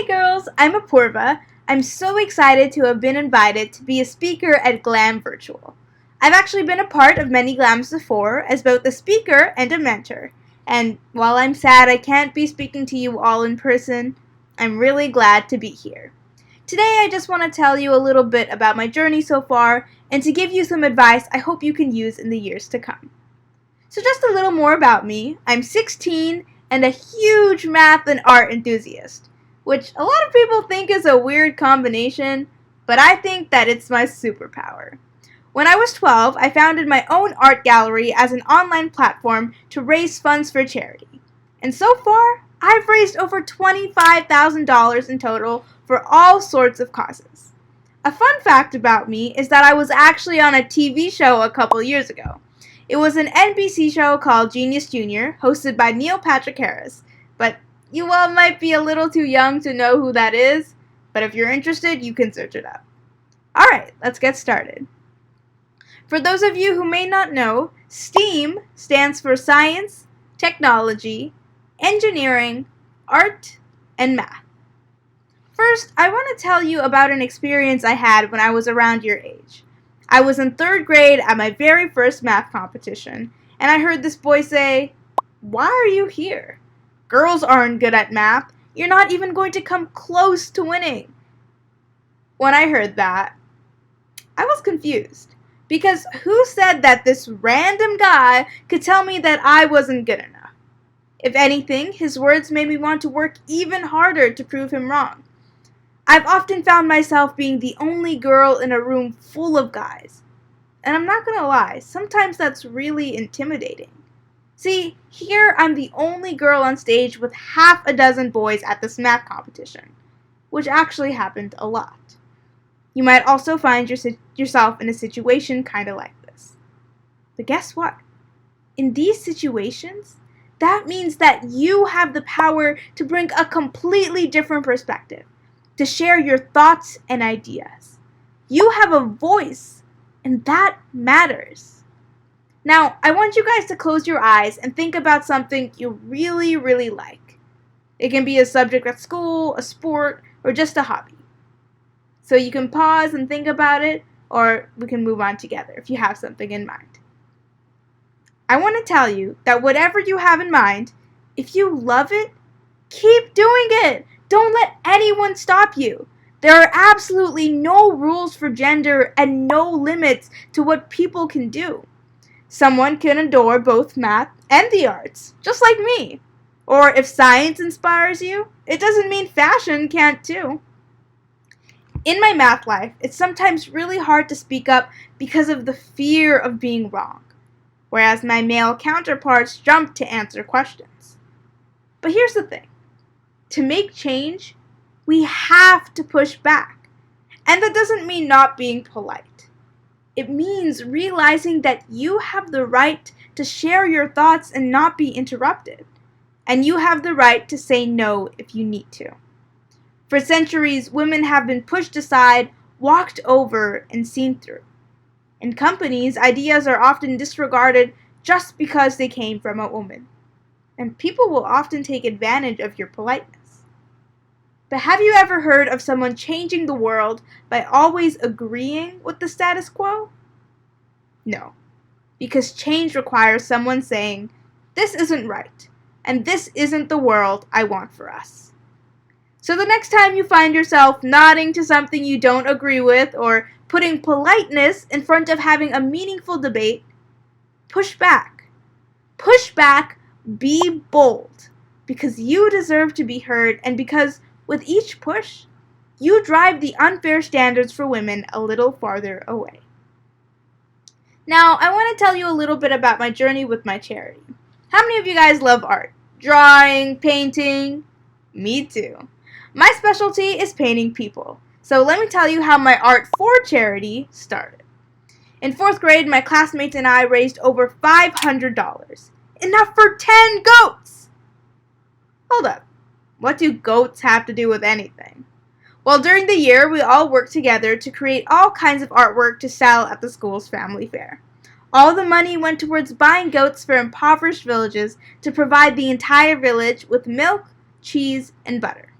Hey girls, I'm Apoorva. I'm so excited to have been invited to be a speaker at Glam Virtual. I've actually been a part of many Glams before as both a speaker and a mentor. And while I'm sad I can't be speaking to you all in person, I'm really glad to be here. Today I just want to tell you a little bit about my journey so far and to give you some advice I hope you can use in the years to come. So just a little more about me. I'm 16 and a huge math and art enthusiast, which a lot of people think is a weird combination, but I think that it's my superpower. When I was 12, I founded my own art gallery as an online platform to raise funds for charity. And so far, I've raised over $25,000 in total for all sorts of causes. A fun fact about me is that I was actually on a TV show a couple years ago. It was an NBC show called Genius Jr., hosted by Neil Patrick Harris, but you all might be a little too young to know who that is, but if you're interested, you can search it up. Alright, let's get started. For those of you who may not know, STEAM stands for Science, Technology, Engineering, Art, and Math. First, I want to tell you about an experience I had when I was around your age. I was in 3rd grade at my very first math competition, and I heard this boy say, "Why are you here? Girls aren't good at math. You're not even going to come close to winning." When I heard that, I was confused, because who said that this random guy could tell me that I wasn't good enough? If anything, his words made me want to work even harder to prove him wrong. I've often found myself being the only girl in a room full of guys. And I'm not gonna lie, sometimes that's really intimidating. See, here I'm the only girl on stage with half a dozen boys at this math competition, which actually happened a lot. You might also find yourself in a situation kinda like this. But guess what? In these situations, that means that you have the power to bring a completely different perspective, to share your thoughts and ideas. You have a voice, and that matters. Now, I want you guys to close your eyes and think about something you really, really like. It can be a subject at school, a sport, or just a hobby. So you can pause and think about it, or we can move on together if you have something in mind. I want to tell you that whatever you have in mind, if you love it, keep doing it. Don't let anyone stop you. There are absolutely no rules for gender and no limits to what people can do. Someone can adore both math and the arts, just like me. Or if science inspires you, it doesn't mean fashion can't too. In my math life, it's sometimes really hard to speak up because of the fear of being wrong, whereas my male counterparts jump to answer questions. But here's the thing. To make change, we have to push back. And that doesn't mean not being polite. It means realizing that you have the right to share your thoughts and not be interrupted. And you have the right to say no if you need to. For centuries, women have been pushed aside, walked over, and seen through. In companies, ideas are often disregarded just because they came from a woman. And people will often take advantage of your politeness. But have you ever heard of someone changing the world by always agreeing with the status quo? No, because change requires someone saying, "This isn't right, and this isn't the world I want for us." So the next time you find yourself nodding to something you don't agree with or putting politeness in front of having a meaningful debate, push back. Push back, be bold, because you deserve to be heard and because with each push, you drive the unfair standards for women a little farther away. Now, I want to tell you a little bit about my journey with my charity. How many of you guys love art? Drawing, painting? Me too. My specialty is painting people. So let me tell you how my art for charity started. In 4th grade, my classmates and I raised over $500. Enough for 10 goats! Hold up. What do goats have to do with anything? Well, during the year, we all worked together to create all kinds of artwork to sell at the school's family fair. All the money went towards buying goats for impoverished villages to provide the entire village with milk, cheese, and butter.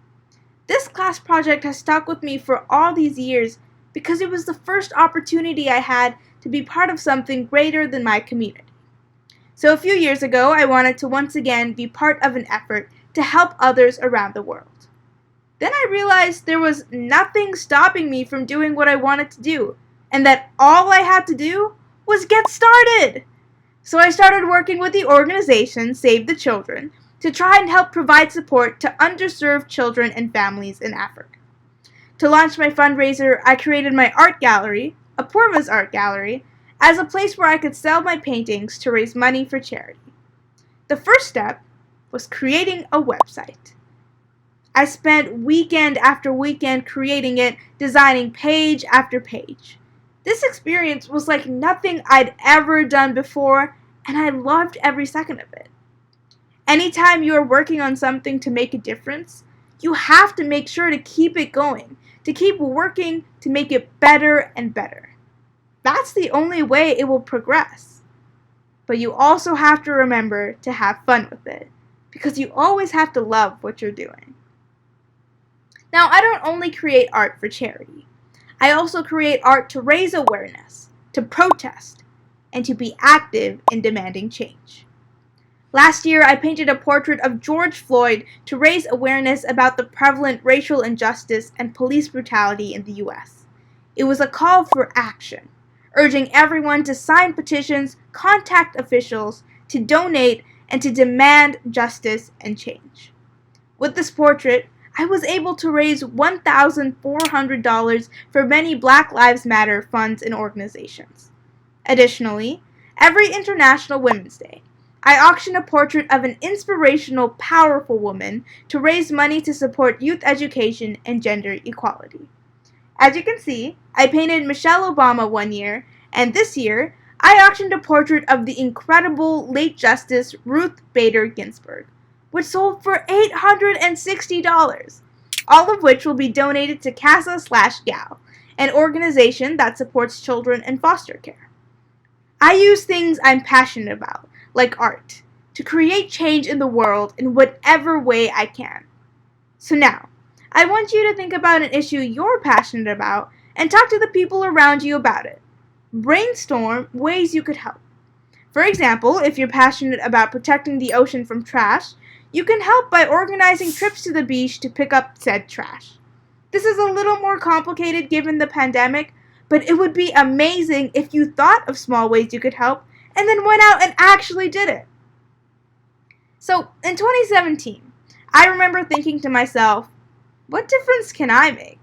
This class project has stuck with me for all these years because it was the first opportunity I had to be part of something greater than my community. So a few years ago, I wanted to once again be part of an effort to help others around the world. Then I realized there was nothing stopping me from doing what I wanted to do, and that all I had to do was get started. So I started working with the organization Save the Children to try and help provide support to underserved children and families in Africa. To launch my fundraiser, I created my art gallery, Apoorva's Art Gallery, as a place where I could sell my paintings to raise money for charity. The first step was creating a website. I spent weekend after weekend creating it, designing page after page. This experience was like nothing I'd ever done before, and I loved every second of it. Anytime you are working on something to make a difference, you have to make sure to keep it going, to keep working to make it better and better. That's the only way it will progress. But you also have to remember to have fun with it, because you always have to love what you're doing. Now, I don't only create art for charity. I also create art to raise awareness, to protest, and to be active in demanding change. Last year, I painted a portrait of George Floyd to raise awareness about the prevalent racial injustice and police brutality in the U.S. It was a call for action, urging everyone to sign petitions, contact officials, to donate, and to demand justice and change. With this portrait, I was able to raise $1,400 for many Black Lives Matter funds and organizations. Additionally, every International Women's Day, I auction a portrait of an inspirational, powerful woman to raise money to support youth education and gender equality. As you can see, I painted Michelle Obama one year, and this year, I auctioned a portrait of the incredible late Justice Ruth Bader Ginsburg, which sold for $860, all of which will be donated to CASA/GAL, an organization that supports children in foster care. I use things I'm passionate about, like art, to create change in the world in whatever way I can. So now, I want you to think about an issue you're passionate about and talk to the people around you about it. Brainstorm ways you could help. For example, if you're passionate about protecting the ocean from trash, you can help by organizing trips to the beach to pick up said trash. This is a little more complicated given the pandemic, but it would be amazing if you thought of small ways you could help and then went out and actually did it. So, in 2017, I remember thinking to myself, what difference can I make?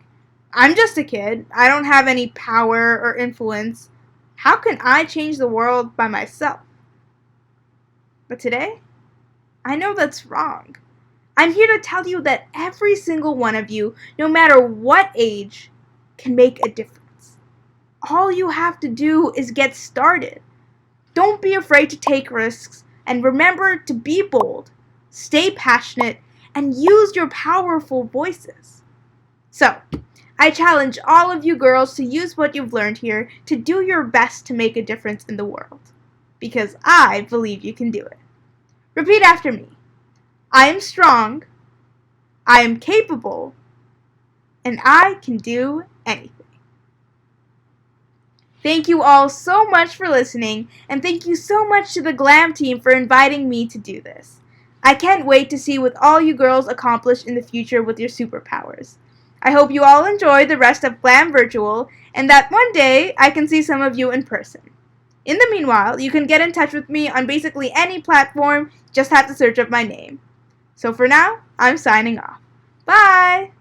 I'm just a kid. I don't have any power or influence. How can I change the world by myself? But today, I know that's wrong. I'm here to tell you that every single one of you, no matter what age, can make a difference. All you have to do is get started. Don't be afraid to take risks, and remember to be bold, stay passionate, and use your powerful voices. So, I challenge all of you girls to use what you've learned here to do your best to make a difference in the world. Because I believe you can do it. Repeat after me. I am strong, I am capable, and I can do anything. Thank you all so much for listening, and thank you so much to the GLAM team for inviting me to do this. I can't wait to see what all you girls accomplish in the future with your superpowers. I hope you all enjoy the rest of GLAM Virtual, and that one day I can see some of you in person. In the meanwhile, you can get in touch with me on basically any platform, just have to search up my name. So for now, I'm signing off. Bye!